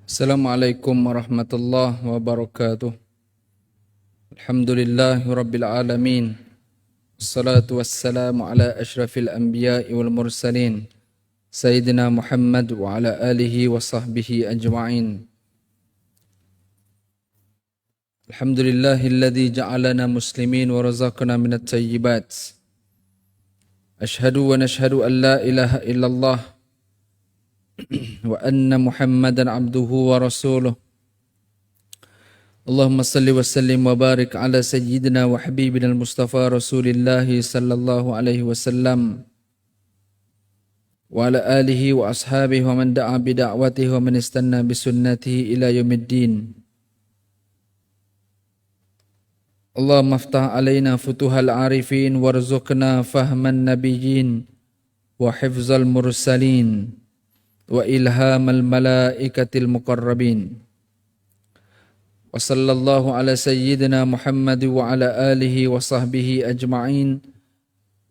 Assalamualaikum warahmatullahi wabarakatuh. Alhamdulillahi rabbil alamin. Assalatu wassalamu ala ashrafil anbiya'i wal mursalin. Sayyidina Muhammad wa ala alihi wa sahbihi ajma'in. Alhamdulillahilladzi ja'alana muslimin wa razaqana minat tayyibat. Ashhadu wa nashhadu an la ilaha illallah wa anna Muhammadan abduhu wa rasuluh. Allahumma salli wa sallim wa barik ala sayyidina wa habibina al-Mustafa Rasulillah sallallahu alaihi wasallam wa ala alihi wa ashabihi wa man da'a bi da'watihi wa man istanna bi sunnatihi ila yaumiddin. Allahumma aftah alaina futuhal arifin warzuqna fahman nabiyyin wa hifzal mursalin wa ilhamal malaikatil muqarrabin. Wa sallallahu ala sayyidina Muhammad wa ala alihi wa sahbihi ajma'in.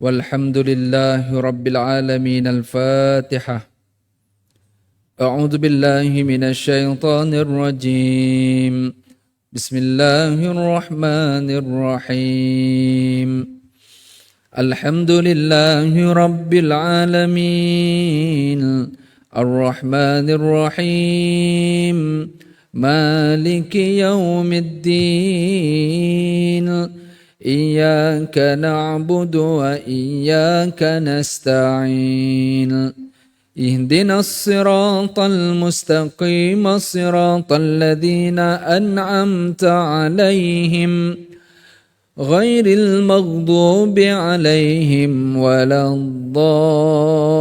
Walhamdulillahi rabbil alamin. Al-Fatihah. A'udzu billahi minasy syaithanir rajim. Bismillahirrahmanirrahim. Alhamdulillahi rabbil alamin. الرحمن الرحيم مالك يوم الدين إياك نعبد وإياك نستعين اهدنا الصراط المستقيم صراط الذين أنعمت عليهم غير المغضوب عليهم ولا الضالين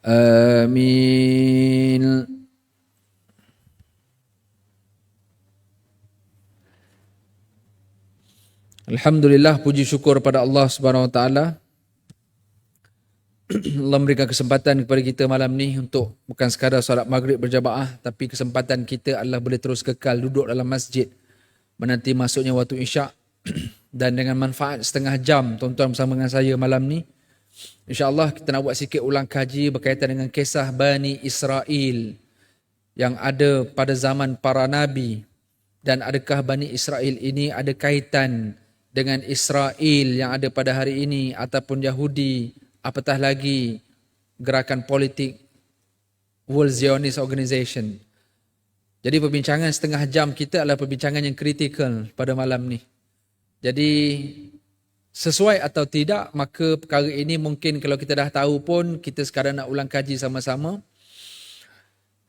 آمين. Alhamdulillah, puji syukur pada Allah Subhanahu wa taala. Allah memberikan kesempatan kepada kita malam ni untuk bukan sekadar solat maghrib berjamaah, tapi kesempatan kita adalah boleh terus kekal duduk dalam masjid menanti masuknya waktu isyak. Dan dengan manfaat setengah jam tuan-tuan bersama dengan saya malam ni, insya-Allah kita nak buat sikit ulang kaji berkaitan dengan kisah Bani Israel yang ada pada zaman para nabi. Dan adakah Bani Israel ini ada kaitan dengan Israel yang ada pada hari ini ataupun Yahudi, apatah lagi gerakan politik World Zionist Organization. Jadi perbincangan setengah jam kita adalah perbincangan yang kritikal pada malam ni. Jadi sesuai atau tidak, maka perkara ini mungkin kalau kita dah tahu pun kita sekarang nak ulang kaji sama-sama.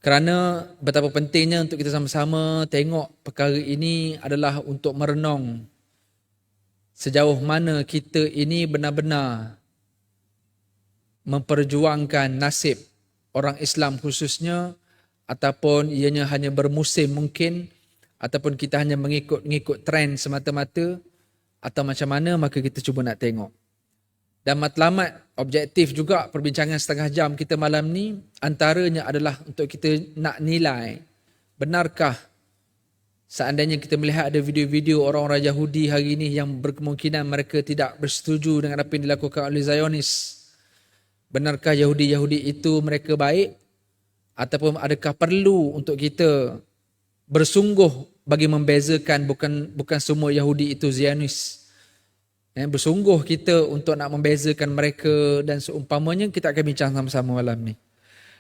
Kerana betapa pentingnya untuk kita sama-sama tengok perkara ini adalah untuk merenung sejauh mana kita ini benar-benar memperjuangkan nasib orang Islam khususnya, ataupun ianya hanya bermusim mungkin, ataupun kita hanya mengikut trend semata-mata, atau macam mana, maka kita cuba nak tengok. Dan matlamat objektif juga perbincangan setengah jam kita malam ni, antaranya adalah untuk kita nak nilai benarkah seandainya kita melihat ada video-video orang-orang Yahudi hari ini yang berkemungkinan mereka tidak bersetuju dengan apa yang dilakukan oleh Zionis. Benarkah Yahudi-Yahudi itu mereka baik? Ataupun adakah perlu untuk kita bersungguh bagi membezakan bukan semua Yahudi itu Zionis. Bersungguh kita untuk nak membezakan mereka dan seumpamanya, kita akan bincang sama-sama malam ni.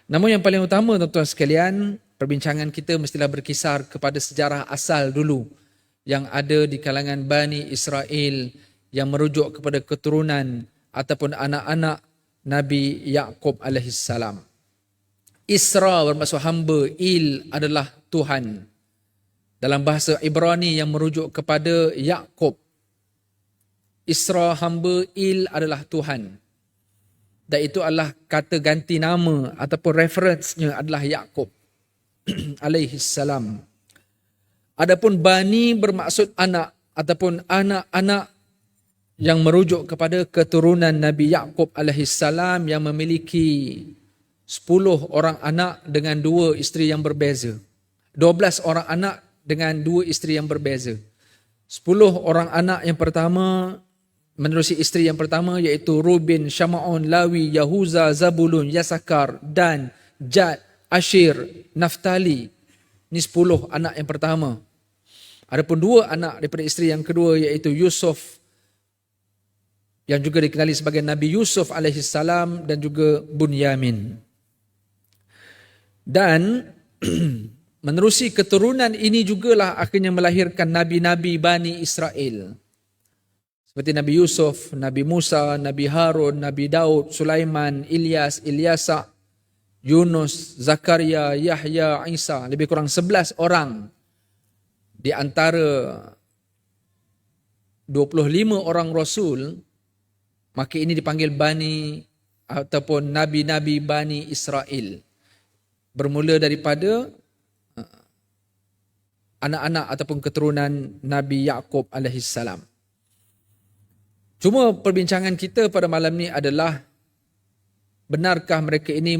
Namun yang paling utama tuan-tuan sekalian, perbincangan kita mestilah berkisar kepada sejarah asal dulu yang ada di kalangan Bani Israel yang merujuk kepada keturunan ataupun anak-anak Nabi Yaqub alaihissalam. Isra bermaksud hamba, Il adalah Tuhan. Dalam bahasa Ibrani yang merujuk kepada Yaqub, Isra hamba, Il adalah Tuhan. Dan itu adalah kata ganti nama ataupun referensnya adalah Yaqub alaihissalam. Adapun Bani bermaksud anak ataupun anak-anak yang merujuk kepada keturunan Nabi Yaqub alaihissalam yang memiliki 10 orang anak dengan 2 isteri yang berbeza. 12 orang anak dengan 2 isteri yang berbeza. 10 orang anak yang pertama menerusi isteri yang pertama iaitu Rubin, Syama'un, Lawi, Yahuza, Zabulun, Yasakar, Dan, Jad, Ashir, Naftali. Ini 10 anak yang pertama. Adapun 2 anak daripada isteri yang kedua iaitu Yusuf, yang juga dikenali sebagai Nabi Yusuf alaihissalam, dan juga Bunyamin. Dan menerusi keturunan ini jugalah akhirnya melahirkan nabi-nabi Bani Israel. Seperti Nabi Yusuf, Nabi Musa, Nabi Harun, Nabi Daud, Sulaiman, Ilyas, Ilyasa, Yunus, Zakaria, Yahya, Isa. Lebih kurang 11 orang di antara 25 orang Rasul. Maka ini dipanggil Bani ataupun Nabi-Nabi Bani Israel. Bermula daripada anak-anak ataupun keturunan Nabi Yaqub alaihissalam. Cuma perbincangan kita pada malam ni adalah, benarkah mereka ini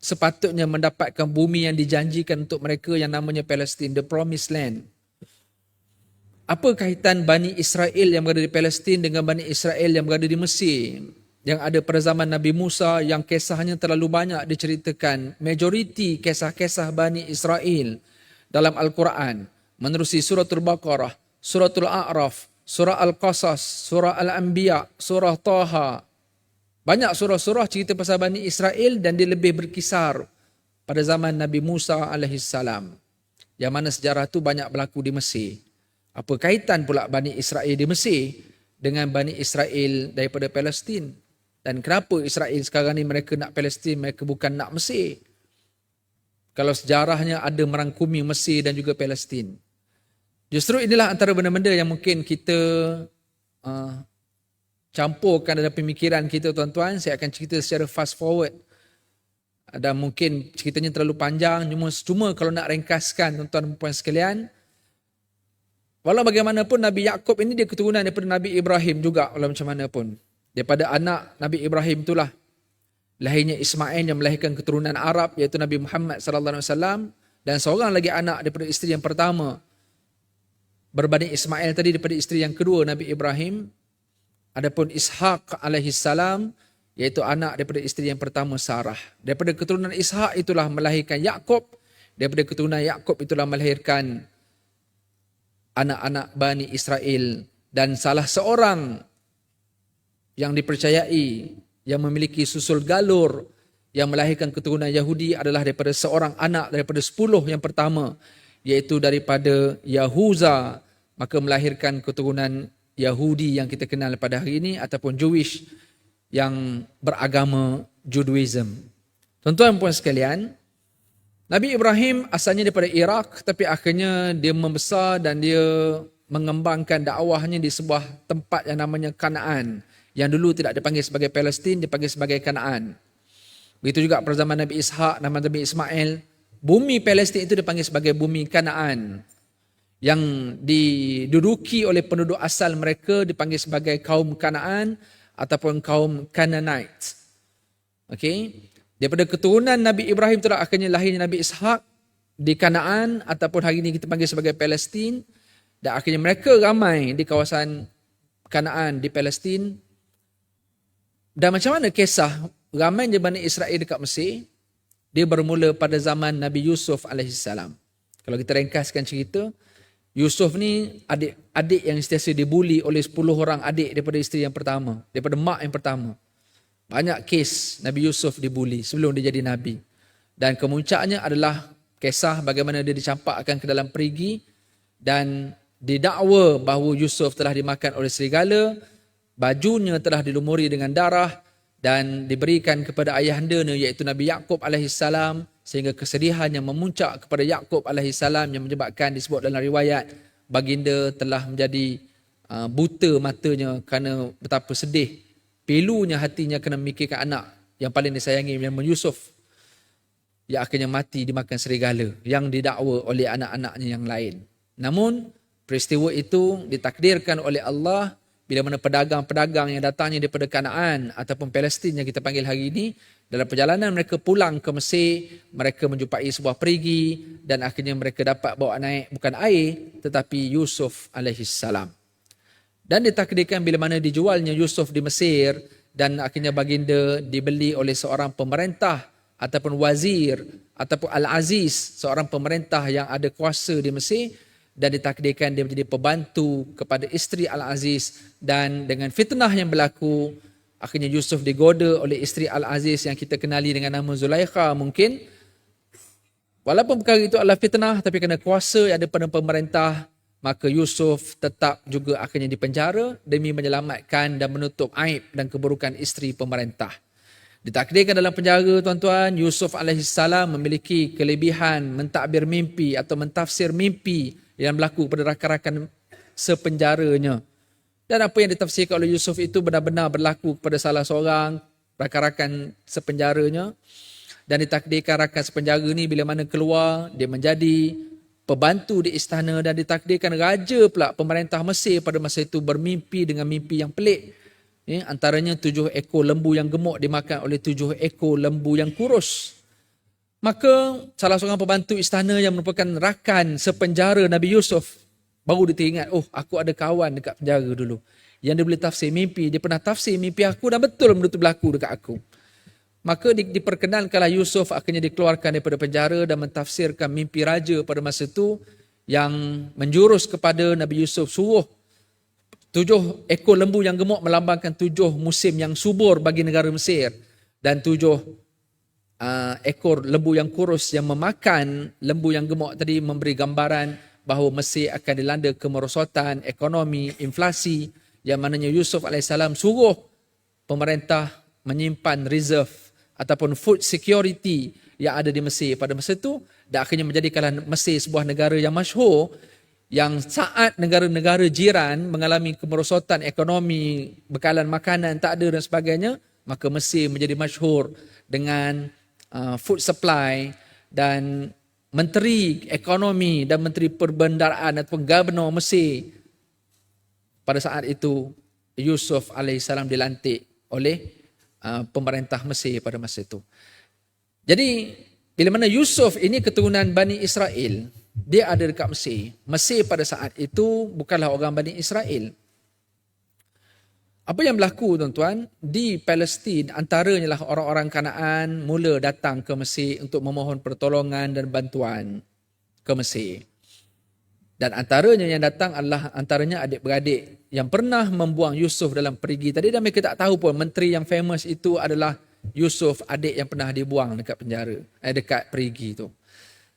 sepatutnya mendapatkan bumi yang dijanjikan untuk mereka yang namanya Palestin, the promised land. Apa kaitan Bani Israel yang berada di Palestin dengan Bani Israel yang berada di Mesir, yang ada pada zaman Nabi Musa, yang kisahnya terlalu banyak diceritakan? Majoriti kisah-kisah Bani Israel dalam Al-Quran menerusi suratul Baqarah, suratul A'raf, surah Al-Qasas, surah Al-Anbiya, surah Taha. Banyak surah-surah cerita pasal Bani Israel, dan dia lebih berkisar pada zaman Nabi Musa alaihissalam, yang mana sejarah tu banyak berlaku di Mesir. Apa kaitan pula Bani Israel di Mesir dengan Bani Israel daripada Palestin? Dan kenapa Israel sekarang ni mereka nak Palestin, mereka bukan nak Mesir? Kalau sejarahnya ada merangkumi Mesir dan juga Palestin. Justru inilah antara benda-benda yang mungkin kita campurkan dalam pemikiran kita, tuan-tuan. Saya akan cerita secara fast forward. Dan mungkin ceritanya terlalu panjang. Cuma kalau nak ringkaskan, tuan-tuan dan puan sekalian, walau bagaimanapun Nabi Yaqub ini dia keturunan daripada Nabi Ibrahim juga, walau macam mana pun. Daripada anak Nabi Ibrahim itulah lahirnya Ismail yang melahirkan keturunan Arab, iaitu Nabi Muhammad sallallahu alaihi wasallam, dan seorang lagi anak daripada isteri yang pertama berbanding Ismail tadi daripada isteri yang kedua Nabi Ibrahim. Adapun Ishaq alaihi salam iaitu anak daripada isteri yang pertama Sarah. Daripada keturunan Ishaq itulah melahirkan Yaqub, daripada keturunan Yaqub itulah melahirkan anak-anak Bani Israel. Dan salah seorang yang dipercayai yang memiliki susul galur yang melahirkan keturunan Yahudi adalah daripada seorang anak daripada 10 yang pertama, iaitu daripada Yahuza, maka melahirkan keturunan Yahudi yang kita kenal pada hari ini, ataupun Jewish yang beragama Judaism. Tuan-tuan puan sekalian, Nabi Ibrahim asalnya daripada Iraq, tapi akhirnya dia membesar dan dia mengembangkan dakwahnya di sebuah tempat yang namanya Kanaan, yang dulu tidak dipanggil sebagai Palestin, dipanggil sebagai Kanaan. Begitu juga pada zaman Nabi Ishaq, nama Nabi Ismail, bumi Palestin itu dipanggil sebagai bumi Kanaan, yang diduduki oleh penduduk asal mereka dipanggil sebagai kaum Kanaan ataupun kaum Canaanite. Okey, daripada keturunan Nabi Ibrahim itulah akhirnya lahirnya Nabi Ishaq di Kanaan, ataupun hari ini kita panggil sebagai Palestin. Dan akhirnya mereka ramai di kawasan Kanaan di Palestin. Dan macam mana kisah ramainya Bani Israel dekat Mesir? Dia bermula pada zaman Nabi Yusuf alaihissalam. Kalau kita ringkaskan cerita, Yusuf ni adik yang sentiasa dibuli oleh 10 orang adik daripada isteri yang pertama, daripada mak yang pertama. Banyak kes Nabi Yusuf dibuli sebelum dia jadi Nabi. Dan kemuncaknya adalah kisah bagaimana dia dicampakkan ke dalam perigi dan didakwa bahawa Yusuf telah dimakan oleh serigala, bajunya telah dilumuri dengan darah dan diberikan kepada ayahandanya iaitu Nabi Yaqub alaihissalam, sehingga kesedihan yang memuncak kepada Yaqub alaihissalam yang menyebabkan disebut dalam riwayat baginda telah menjadi buta matanya kerana betapa sedih, pilunya hatinya kena memikirkan anak yang paling disayangi yang Yusuf, yang akhirnya mati dimakan serigala yang didakwa oleh anak-anaknya yang lain. Namun peristiwa itu ditakdirkan oleh Allah bila mana pedagang-pedagang yang datangnya daripada Kanaan ataupun Palestin yang kita panggil hari ini, dalam perjalanan mereka pulang ke Mesir, mereka menjumpai sebuah perigi dan akhirnya mereka dapat bawa naik bukan air tetapi Yusuf alaihissalam. Dan ditakdirkan bila mana dijualnya Yusuf di Mesir dan akhirnya baginda dibeli oleh seorang pemerintah ataupun wazir ataupun Al-Aziz, seorang pemerintah yang ada kuasa di Mesir, dan ditakdirkan dia menjadi pembantu kepada isteri Al-Aziz, dan dengan fitnah yang berlaku akhirnya Yusuf digoda oleh isteri Al-Aziz yang kita kenali dengan nama Zulaikha mungkin. Walaupun perkara itu adalah fitnah, tapi kerana kuasa yang ada pada pemerintah, maka Yusuf tetap juga akhirnya dipenjara demi menyelamatkan dan menutup aib dan keburukan isteri pemerintah. Ditakdirkan dalam penjara, tuan-tuan, Yusuf alaihissalam memiliki kelebihan mentadbir mimpi atau mentafsir mimpi yang berlaku pada rakan-rakan sepenjaranya. Dan apa yang ditafsirkan oleh Yusuf itu benar-benar berlaku kepada salah seorang rakan-rakan sepenjaranya. Dan ditakdirkan rakan sepenjara ni bila mana keluar, dia menjadi pembantu di istana, dan ditakdirkan raja pula pemerintah Mesir pada masa itu bermimpi dengan mimpi yang pelik. Antaranya 7 ekor lembu yang gemuk dimakan oleh 7 ekor lembu yang kurus. Maka salah seorang pembantu istana yang merupakan rakan sepenjara Nabi Yusuf, baru dia teringat, oh aku ada kawan dekat penjara dulu yang dia boleh tafsir mimpi. Dia pernah tafsir mimpi aku dan betul benda tu berlaku dekat aku. Maka diperkenankanlah Yusuf akhirnya dikeluarkan daripada penjara dan mentafsirkan mimpi raja pada masa itu yang menjurus kepada Nabi Yusuf suruh 7 ekor lembu yang gemuk melambangkan 7 musim yang subur bagi negara Mesir, dan 7 ekor lembu yang kurus yang memakan lembu yang gemuk tadi memberi gambaran bahawa Mesir akan dilanda kemerosotan ekonomi, inflasi, yang mananya Yusuf alaihissalam suruh pemerintah menyimpan reserve ataupun food security yang ada di Mesir pada masa itu, dan akhirnya menjadikan Mesir sebuah negara yang masyhur, yang saat negara-negara jiran mengalami kemerosotan ekonomi, bekalan makanan tak ada dan sebagainya, maka Mesir menjadi masyhur dengan food supply. Dan Menteri Ekonomi dan Menteri Perbendaraan ataupun Gubernur Mesir pada saat itu Yusuf alaihissalam dilantik oleh pemerintah Mesir pada masa itu. Jadi bila mana Yusuf ini keturunan Bani Israel, dia ada dekat Mesir. Mesir pada saat itu bukanlah orang Bani Israel. Apa yang berlaku, tuan-tuan, di Palestin antaranya lah orang-orang Kanaan mula datang ke Mesir untuk memohon pertolongan dan bantuan ke Mesir. Dan antaranya yang datang adalah antaranya adik-beradik yang pernah membuang Yusuf dalam perigi tadi, dan mereka tak tahu pun menteri yang famous itu adalah Yusuf, adik yang pernah dibuang dekat penjara, dekat perigi itu.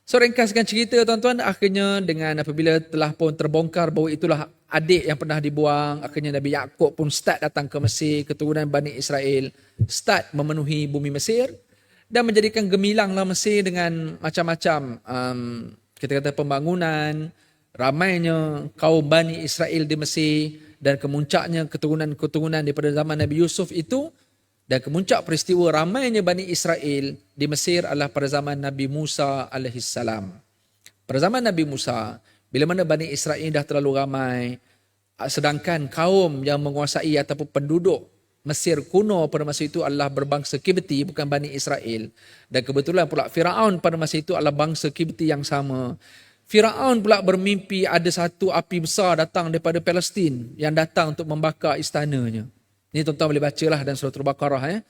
So ringkaskan cerita, tuan-tuan, akhirnya dengan apabila telah pun terbongkar bahawa itulah adik yang pernah dibuang, akhirnya Nabi Yaakob pun start datang ke Mesir, keturunan Bani Israel start memenuhi bumi Mesir dan menjadikan gemilanglah Mesir dengan macam-macam kita kata pembangunan, ramainya kaum Bani Israel di Mesir, dan kemuncaknya keturunan-keturunan daripada zaman Nabi Yusuf itu. Dan kemuncak peristiwa ramainya Bani Israel di Mesir adalah pada zaman Nabi Musa alaihissalam. Pada zaman Nabi Musa, bila mana Bani Israel dah terlalu ramai, sedangkan kaum yang menguasai ataupun penduduk Mesir kuno pada masa itu adalah berbangsa Kibti, bukan Bani Israel. Dan kebetulan pula Firaun pada masa itu adalah bangsa Kibti yang sama. Firaun pula bermimpi ada satu api besar datang daripada Palestin yang datang untuk membakar istananya. Ini tuan-tuan boleh bacalah dalam surah Al-Baqarah.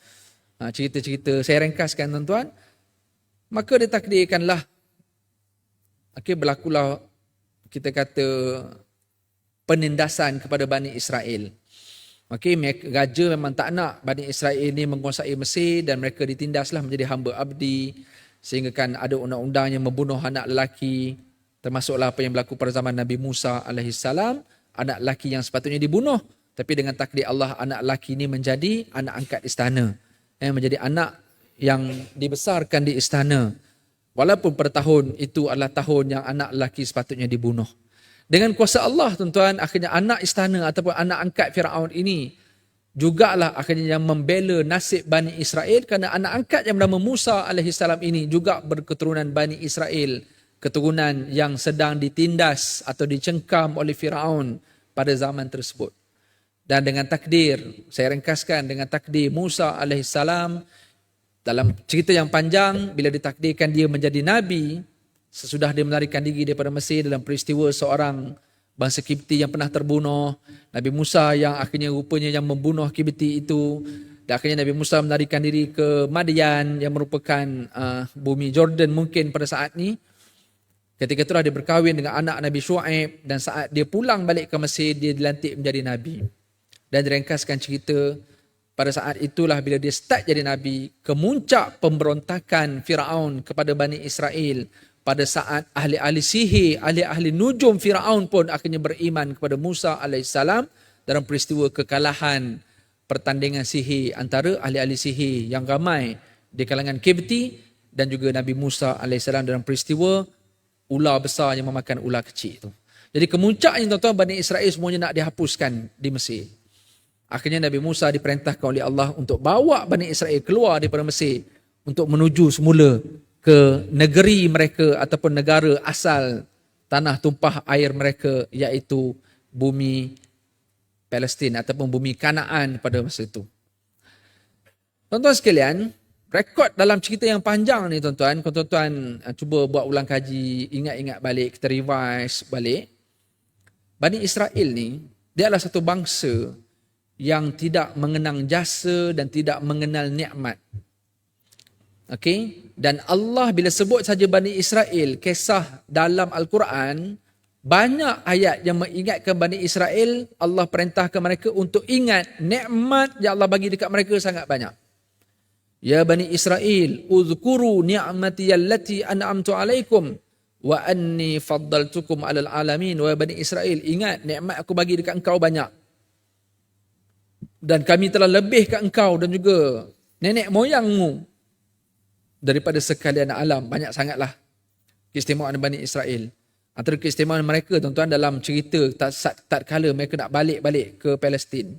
Cerita-cerita saya ringkaskan, tuan-tuan. Maka ditakdirkanlah, berlakulah kita kata penindasan kepada Bani Israel. Raja memang tak nak Bani Israel ini menguasai Mesir, dan mereka ditindaslah menjadi hamba abdi, sehingga kan ada undang-undang yang membunuh anak lelaki, termasuklah apa yang berlaku pada zaman Nabi Musa alaihissalam, anak lelaki yang sepatutnya dibunuh. Tapi dengan takdir Allah, anak lelaki ini menjadi anak angkat istana. Menjadi anak yang dibesarkan di istana. Walaupun pada tahun itu adalah tahun yang anak lelaki sepatutnya dibunuh. Dengan kuasa Allah, tuan-tuan, akhirnya anak istana ataupun anak angkat Firaun ini jugalah akhirnya yang membela nasib Bani Israel, kerana anak angkat yang bernama Musa alaihissalam ini juga berketurunan Bani Israel. Keturunan yang sedang ditindas atau dicengkam oleh Firaun pada zaman tersebut. Dan dengan takdir, saya ringkaskan, dengan takdir Musa alaihissalam, dalam cerita yang panjang, bila ditakdirkan dia menjadi Nabi, sesudah dia melarikan diri daripada Mesir dalam peristiwa seorang bangsa Kipti yang pernah terbunuh, Nabi Musa yang akhirnya rupanya yang membunuh Kipti itu, dan akhirnya Nabi Musa melarikan diri ke Madian yang merupakan bumi Jordan mungkin pada saat ni. Ketika itulah dia berkahwin dengan anak Nabi Shu'aib, dan saat dia pulang balik ke Mesir, dia dilantik menjadi Nabi. Dan diringkaskan cerita, pada saat itulah bila dia start jadi Nabi, kemuncak pemberontakan Firaun kepada Bani Israel, pada saat ahli-ahli sihir, ahli-ahli nujum Firaun pun akhirnya beriman kepada Musa AS dalam peristiwa kekalahan pertandingan sihir antara ahli-ahli sihir yang ramai di kalangan Kipti dan juga Nabi Musa AS dalam peristiwa ular besar yang memakan ular kecil itu. Jadi kemuncaknya tuan-tuan, Bani Israel semuanya nak dihapuskan di Mesir. Akhirnya Nabi Musa diperintahkan oleh Allah untuk bawa Bani Israel keluar daripada Mesir untuk menuju semula ke negeri mereka ataupun negara asal tanah tumpah air mereka, iaitu bumi Palestin ataupun bumi Kanaan pada masa itu. Tuan-tuan sekalian, rekod dalam cerita yang panjang ni tuan-tuan, kalau tuan-tuan cuba buat ulang kaji, ingat-ingat balik, kita revise balik. Bani Israel ni, dia adalah satu bangsa yang tidak mengenang jasa dan tidak mengenal nikmat. Okey, dan Allah bila sebut saja Bani Israel, kisah dalam Al-Quran, banyak ayat yang mengingatkan Bani Israel. Allah perintahkan mereka untuk ingat nikmat yang Allah bagi dekat mereka sangat banyak. Ya Bani Israel, uzkuru ni'mati allati an'amtu alaikum wa anni faddaltukum 'alal alamin. Wahai Bani Israel, ingat nikmat aku bagi dekat engkau banyak. Dan kami telah lebihkan engkau dan juga nenek moyangmu daripada sekalian alam. Banyak sangatlah keistimewaan Bani Israel. Antara keistimewaan mereka tuan-tuan dalam cerita tak kala mereka nak balik ke Palestin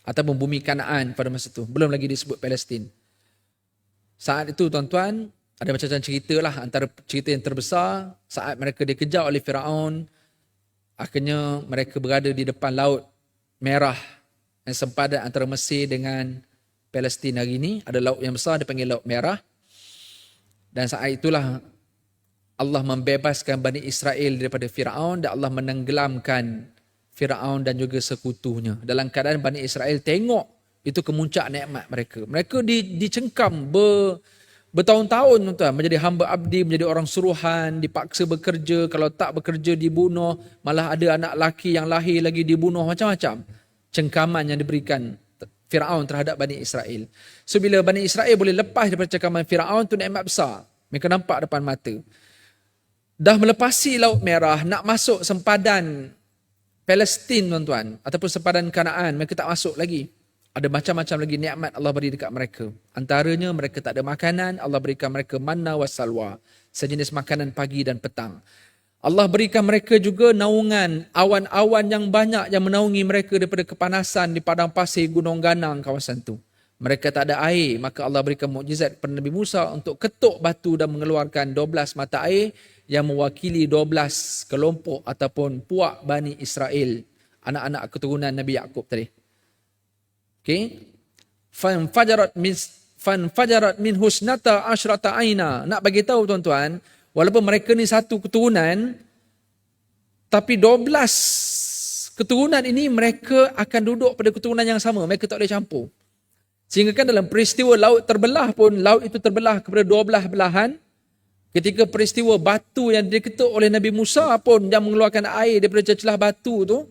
ataupun bumi Kanaan pada masa itu. Belum lagi disebut Palestin. Saat itu tuan-tuan ada macam-macam cerita lah. Antara cerita yang terbesar, saat mereka dikejar oleh Firaun, akhirnya mereka berada di depan Laut Merah yang sempadan antara Mesir dengan Palestin hari ini. Ada laut yang besar dipanggil Laut Merah. Dan saat itulah Allah membebaskan Bani Israel daripada Firaun, dan Allah menenggelamkan Firaun dan juga sekutunya. Dalam keadaan Bani Israel tengok itu kemuncak nikmat mereka. Mereka dicengkam bertahun-tahun tuan-tuan, menjadi hamba abdi, menjadi orang suruhan, dipaksa bekerja, kalau tak bekerja dibunuh, malah ada anak laki yang lahir lagi dibunuh, macam-macam cengkaman yang diberikan Firaun terhadap Bani Israel. So bila Bani Israel boleh lepas daripada cengkaman Firaun, tu nikmat besar. Mereka nampak depan mata. Dah melepasi Laut Merah, nak masuk sempadan Palestin tuan-tuan, ataupun sempadan Kanaan, mereka tak masuk lagi. Ada macam-macam lagi nikmat Allah beri dekat mereka. Antaranya mereka tak ada makanan, Allah berikan mereka manna wa salwa, sejenis makanan pagi dan petang. Allah berikan mereka juga naungan, awan-awan yang banyak yang menaungi mereka daripada kepanasan di padang pasir Gunung Ganang kawasan tu. Mereka tak ada air, maka Allah berikan mukjizat kepada Nabi Musa untuk ketuk batu dan mengeluarkan 12 mata air yang mewakili 12 kelompok ataupun puak Bani Israel, anak-anak keturunan Nabi Yaqub tadi. Okey. Fanfajarat min husnata asyrata aina. Nak bagi tahu tuan-tuan, walaupun mereka ni satu keturunan, tapi 12 keturunan ini mereka akan duduk pada keturunan yang sama. Mereka tak boleh campur. Sehingga kan dalam peristiwa laut terbelah pun, laut itu terbelah kepada 12 belahan. Ketika peristiwa batu yang diketuk oleh Nabi Musa pun yang mengeluarkan air daripada celah batu tu,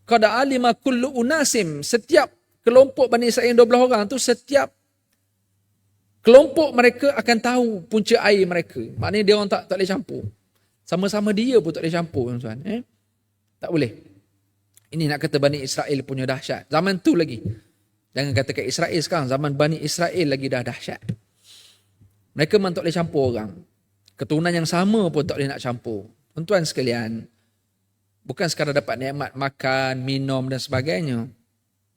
qad alima kullu unasim, setiap kelompok Bani Israel 12 orang tu, setiap kelompok mereka akan tahu punca air mereka. Maknanya dia orang tak boleh campur. Sama-sama dia pun tak boleh campur tuan-tuan. Tak boleh. Ini nak kata Bani Israel punya dahsyat. Zaman tu lagi. Jangan katakan Israel sekarang, zaman Bani Israel lagi dah dahsyat. Mereka memang tak boleh campur orang. Keturunan yang sama pun tak boleh nak campur. Tuan-tuan sekalian, bukan sekadar dapat nikmat makan, minum dan sebagainya.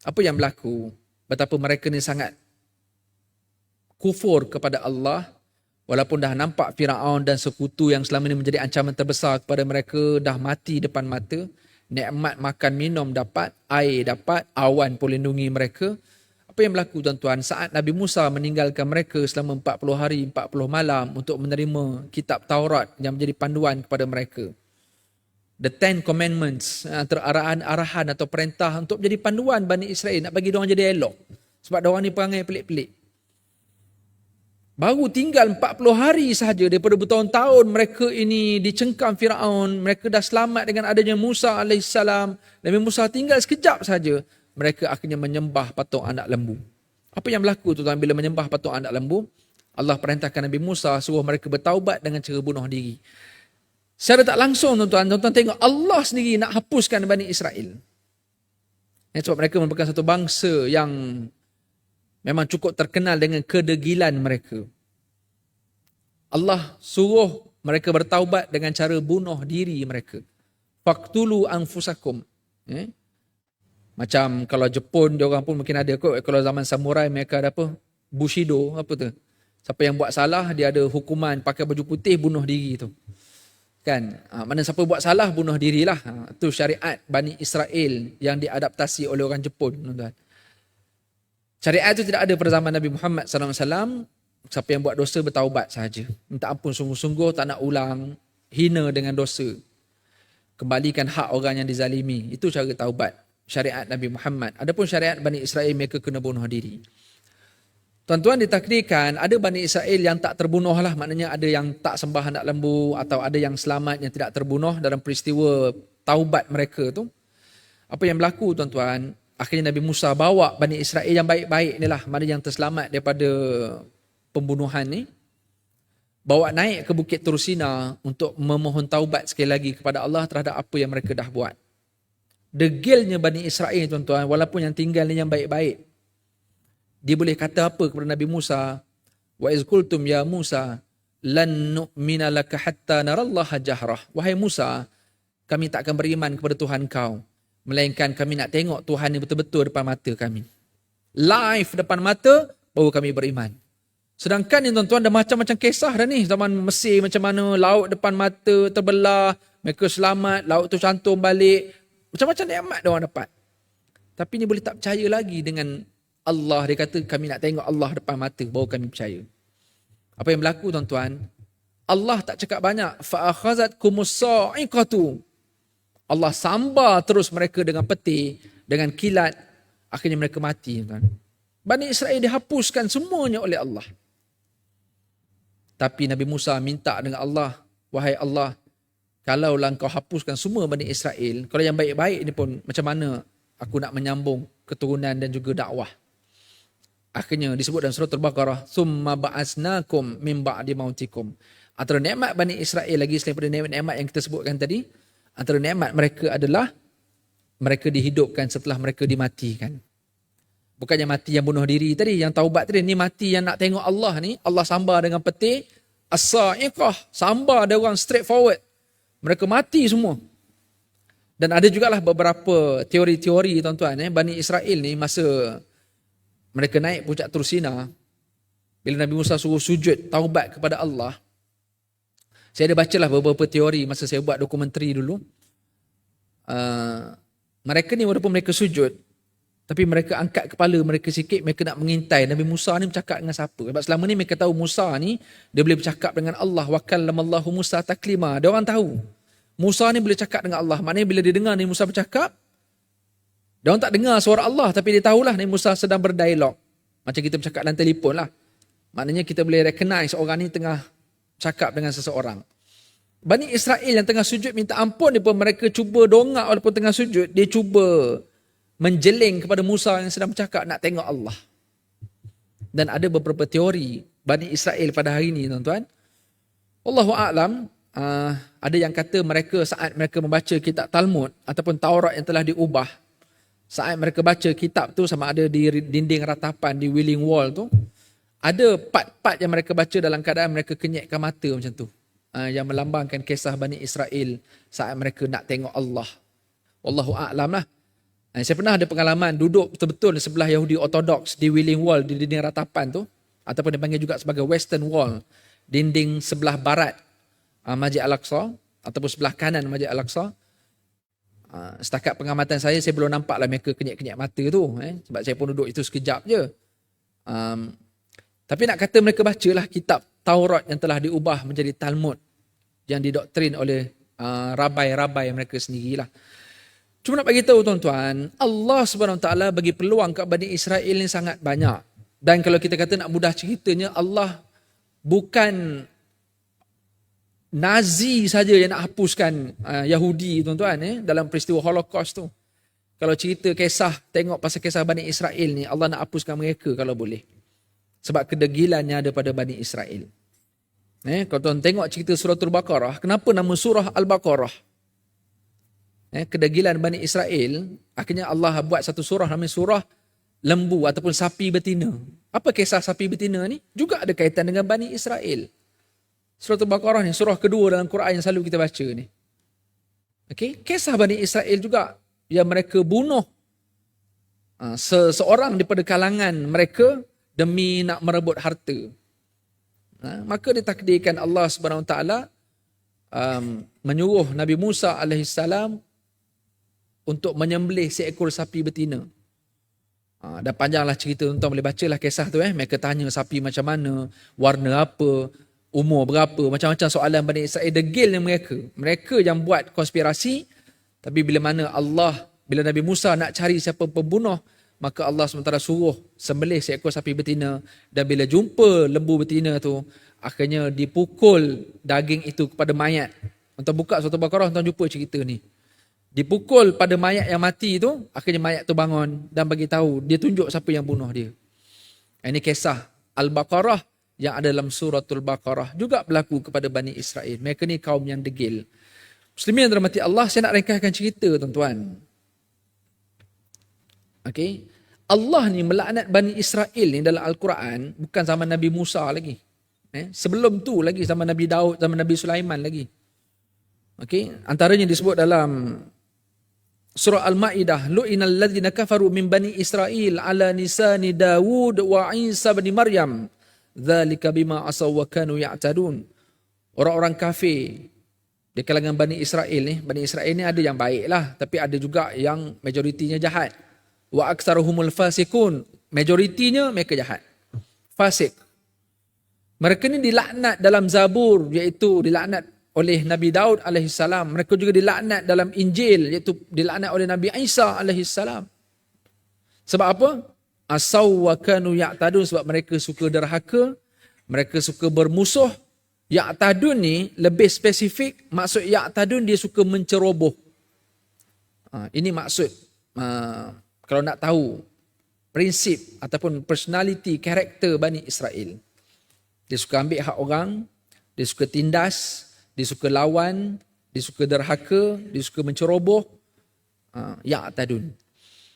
Apa yang berlaku? Betapa mereka ni sangat kufur kepada Allah, walaupun dah nampak Firaun dan sekutu yang selama ini menjadi ancaman terbesar kepada mereka dah mati depan mata. Nikmat makan minum dapat, air dapat, awan pun lindungi mereka. Apa yang berlaku tuan-tuan? Saat Nabi Musa meninggalkan mereka selama 40 hari, 40 malam untuk menerima kitab Taurat yang menjadi panduan kepada mereka. The Ten Commandments, antara arahan atau perintah untuk jadi panduan Bani Israel, nak bagi diorang jadi elok. Sebab diorang ni perangai pelik-pelik. Baru tinggal 40 hari sahaja daripada bertahun-tahun mereka ini dicengkam Firaun, mereka dah selamat dengan adanya Musa AS. Nabi Musa tinggal sekejap sahaja, mereka akhirnya menyembah patung anak lembu. Apa yang berlaku tuan-tuan bila menyembah patung anak lembu? Allah perintahkan Nabi Musa suruh mereka bertaubat dengan cara bunuh diri. Secara tak langsung tuan-tuan tengok Allah sendiri nak hapuskan Bani Israel. Sebab mereka merupakan satu bangsa yang memang cukup terkenal dengan kedegilan mereka. Allah suruh mereka bertaubat dengan cara bunuh diri mereka. Faqtulu anfusakum. Macam kalau Jepun, diorang pun mungkin ada kot. Kalau zaman samurai mereka ada apa? Bushido, apa tu? Siapa yang buat salah, dia ada hukuman pakai baju putih bunuh diri tu. Kan? Mana siapa buat salah, bunuh dirilah. Itu syariat Bani Israel yang diadaptasi oleh orang Jepun. Tuan-tuan. Syariat itu tidak ada pada zaman Nabi Muhammad SAW. Siapa yang buat dosa bertaubat sahaja. Minta ampun sungguh-sungguh, tak nak ulang. Hina dengan dosa. Kembalikan hak orang yang dizalimi. Itu cara taubat. Syariat Nabi Muhammad. Adapun syariat Bani Israel, mereka kena bunuh diri. Tuan-tuan, ditakdirkan ada Bani Israel yang tak terbunuh lah. Maknanya ada yang tak sembah anak lembu atau ada yang selamat yang tidak terbunuh dalam peristiwa taubat mereka tu. Apa yang berlaku tuan-tuan? Akhirnya Nabi Musa bawa Bani Israel yang baik-baik ni lah. Mana yang terselamat daripada pembunuhan ni. Bawa naik ke Bukit Tursina untuk memohon taubat sekali lagi kepada Allah terhadap apa yang mereka dah buat. Degilnya Bani Israel tuan-tuan, walaupun yang tinggal ni yang baik-baik. Dia boleh kata apa kepada Nabi Musa? Wa iz qultum ya Musa lan nu'mina laka hatta narallaha jahrah. Wahai Musa, kami tak akan beriman kepada Tuhan kau melainkan kami nak tengok Tuhan ni betul-betul depan mata kami. Live depan mata baru kami beriman. Sedangkan ni tuan-tuan ada macam-macam kisah dah ni. Zaman Mesir macam mana laut depan mata terbelah, mereka selamat, laut tu cantum balik. Macam-macam nikmat dia orang dapat. Tapi ni boleh tak percaya lagi dengan Allah. Dia kata kami nak tengok Allah depan mata baru kami percaya. Apa yang berlaku tuan-tuan? Allah tak cakap banyak. Fa'akhazatkumus sa'iqatu. Allah sambar terus mereka dengan peti, dengan kilat. Akhirnya mereka mati. Tuan. Bani Israel dihapuskan semuanya oleh Allah. Tapi Nabi Musa minta dengan Allah, wahai Allah, kalaulah engkau hapuskan semua Bani Israel, kalau yang baik-baik ni pun macam mana aku nak menyambung keturunan dan juga dakwah. Akhirnya disebut dalam surah Al-Baqarah, summa ba'asnakum min ba'di mautikum. Antara nikmat Bani Israel lagi selain daripada nikmat yang kita sebutkan tadi, antara nikmat mereka adalah mereka dihidupkan setelah mereka dimatikan. Bukannya mati yang bunuh diri tadi, yang taubat tadi, ni mati yang nak tengok Allah ni, Allah sambar dengan peti, as-sa'iqah, sambar dia orang straight forward. Mereka mati semua. Dan ada jugalah beberapa teori-teori tuan-tuan, Bani Israel ni masa mereka naik puncak Tursina, bila Nabi Musa suruh sujud taubat kepada Allah. Saya ada bacalah beberapa teori masa saya buat dokumentari dulu. Mereka ni walaupun mereka sujud, tapi mereka angkat kepala mereka sikit, mereka nak mengintai Nabi Musa ni bercakap dengan siapa. Sebab selama ni mereka tahu Musa ni, dia boleh bercakap dengan Allah. Wa kallamallahu Musa taklima. Dia orang tahu. Musa ni boleh cakap dengan Allah. Maknanya bila dia dengar Nabi Musa bercakap, dia orang tak dengar suara Allah, tapi dia tahulah Nabi Musa sedang berdialog. Macam kita bercakap dalam telefon lah. Maknanya kita boleh recognize orang ni tengah cakap dengan seseorang. Bani Israel yang tengah sujud minta ampun ni pun mereka cuba dongak walaupun tengah sujud, dia cuba menjeling kepada Musa yang sedang bercakap nak tengok Allah. Dan ada beberapa teori Bani Israel pada hari ini tuan-tuan. Wallahu a'lam, ada yang kata mereka saat mereka membaca kitab Talmud ataupun Taurat yang telah diubah, saat mereka baca kitab tu sama ada di dinding ratapan di Wailing Wall tu, ada part-part yang mereka baca dalam keadaan mereka kenyekkan mata macam tu. Yang melambangkan kisah Bani Israel saat mereka nak tengok Allah. Wallahu a'lam lah. Saya pernah ada pengalaman duduk betul-betul di sebelah Yahudi Ortodoks di Wailing Wall, di dinding ratapan tu, ataupun dipanggil juga sebagai Western Wall, dinding sebelah barat Masjid Al-Aqsa ataupun sebelah kanan Masjid Al-Aqsa. Setakat pengamatan saya belum nampak lah mereka kenyek-kenyek mata tu, sebab saya pun duduk itu sekejap je. Tapi nak kata mereka bacalah kitab Taurat yang telah diubah menjadi Talmud yang didoktrin oleh rabai-rabai mereka sendirilah. Cuma nak bagi tahu tuan-tuan, Allah Subhanahu Wa Taala bagi peluang kat Bani Israel ni sangat banyak. Dan kalau kita kata nak mudah ceritanya, Allah bukan Nazi saja yang nak hapuskan Yahudi tuan-tuan dalam peristiwa Holocaust tu. Kalau cerita kisah, tengok pasal kisah Bani Israel ni, Allah nak hapuskan mereka kalau boleh. Sebab kedegilannya ada pada Bani Israel. Kalau tuan tengok cerita surah Al-Baqarah, kenapa nama surah Al-Baqarah? Kedegilan Bani Israel, akhirnya Allah buat satu surah namanya surah lembu ataupun sapi betina. Apa kisah sapi betina ni? Juga ada kaitan dengan Bani Israel. Surah Al-Baqarah ni surah kedua dalam Quran yang selalu kita baca ni. Okay? Kisah Bani Israel juga yang mereka bunuh seseorang daripada kalangan mereka demi nak merebut harta. Maka ditakdirkan Allah Subhanahu Wa Taala menyuruh Nabi Musa alaihissalam untuk menyembelih seekor sapi betina. Dah panjanglah cerita, tuan-tuan boleh bacalah kisah tu. Mereka tanya sapi macam mana, warna apa, umur berapa, macam-macam soalan Bani Israel. Degilnya mereka. Mereka yang buat konspirasi. Tapi bila Nabi Musa nak cari siapa pembunuh, maka Allah SWT suruh sembelih seekor sapi betina. Dan bila jumpa lembu betina tu, akhirnya dipukul daging itu kepada mayat. Tuan buka surah Al-Baqarah, tuan jumpa cerita ni. Dipukul pada mayat yang mati tu, akhirnya mayat tu bangun dan bagi tahu, dia tunjuk siapa yang bunuh dia. Ini kisah Al-Baqarah yang ada dalam suratul Baqarah juga berlaku kepada Bani Israel. Mereka ni kaum yang degil. Muslimin yang dirahmati Allah, saya nak ringkaskan cerita tuan-tuan. Okay. Allah ni melaknat Bani Israel ni dalam Al-Quran bukan zaman Nabi Musa lagi. Sebelum tu lagi zaman Nabi Daud, zaman Nabi Sulaiman lagi. Okay. Antaranya disebut dalam surah Al-Ma'idah, lu'inal ladzina kafaru min Bani Israel ala nisani Dawud wa Isa bin Maryam. Dzalika bima asaw wa kanu ya'tadun. Orang-orang kafir di kalangan Bani Israel ni, Bani Israel ni ada yang baik lah, tapi ada juga yang majoritinya jahat. Wa aktsaruhumul fasikun, majoritinya mereka jahat. Fasik. Mereka ni dilaknat dalam Zabur, iaitu dilaknat oleh Nabi Daud alaihissalam. Mereka juga dilaknat dalam Injil, iaitu dilaknat oleh Nabi Isa alaihissalam. Sebab apa? Asaw wa kanu ya'tadun, sebab mereka suka derhaka, mereka suka bermusuh. Ya'tadun ni lebih spesifik, maksud ya'tadun dia suka menceroboh. Ini maksud, kalau nak tahu prinsip ataupun personality, karakter Bani Israel. Dia suka ambil hak orang, dia suka tindas, dia suka lawan, dia suka derhaka, dia suka menceroboh. Ya'tadun.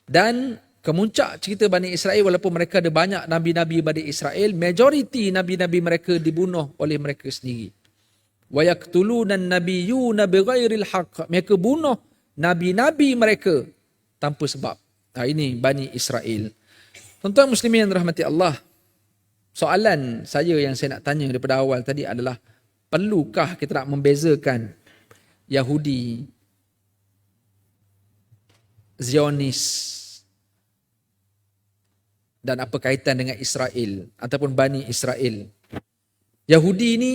Dan kemuncak cerita Bani Israel, walaupun mereka ada banyak nabi-nabi Bani Israel, majoriti nabi-nabi mereka dibunuh oleh mereka sendiri. Wa yaqtuluna an-nabiyyuna bighairil haqq. Mereka bunuh nabi-nabi mereka tanpa sebab. Ini Bani Israel. Tuan-tuan muslimin yang dirahmati Allah, soalan saya yang saya nak tanya daripada awal tadi adalah, perlukah kita nak membezakan Yahudi, Zionis, dan apa kaitan dengan Israel ataupun Bani Israel? Yahudi ni,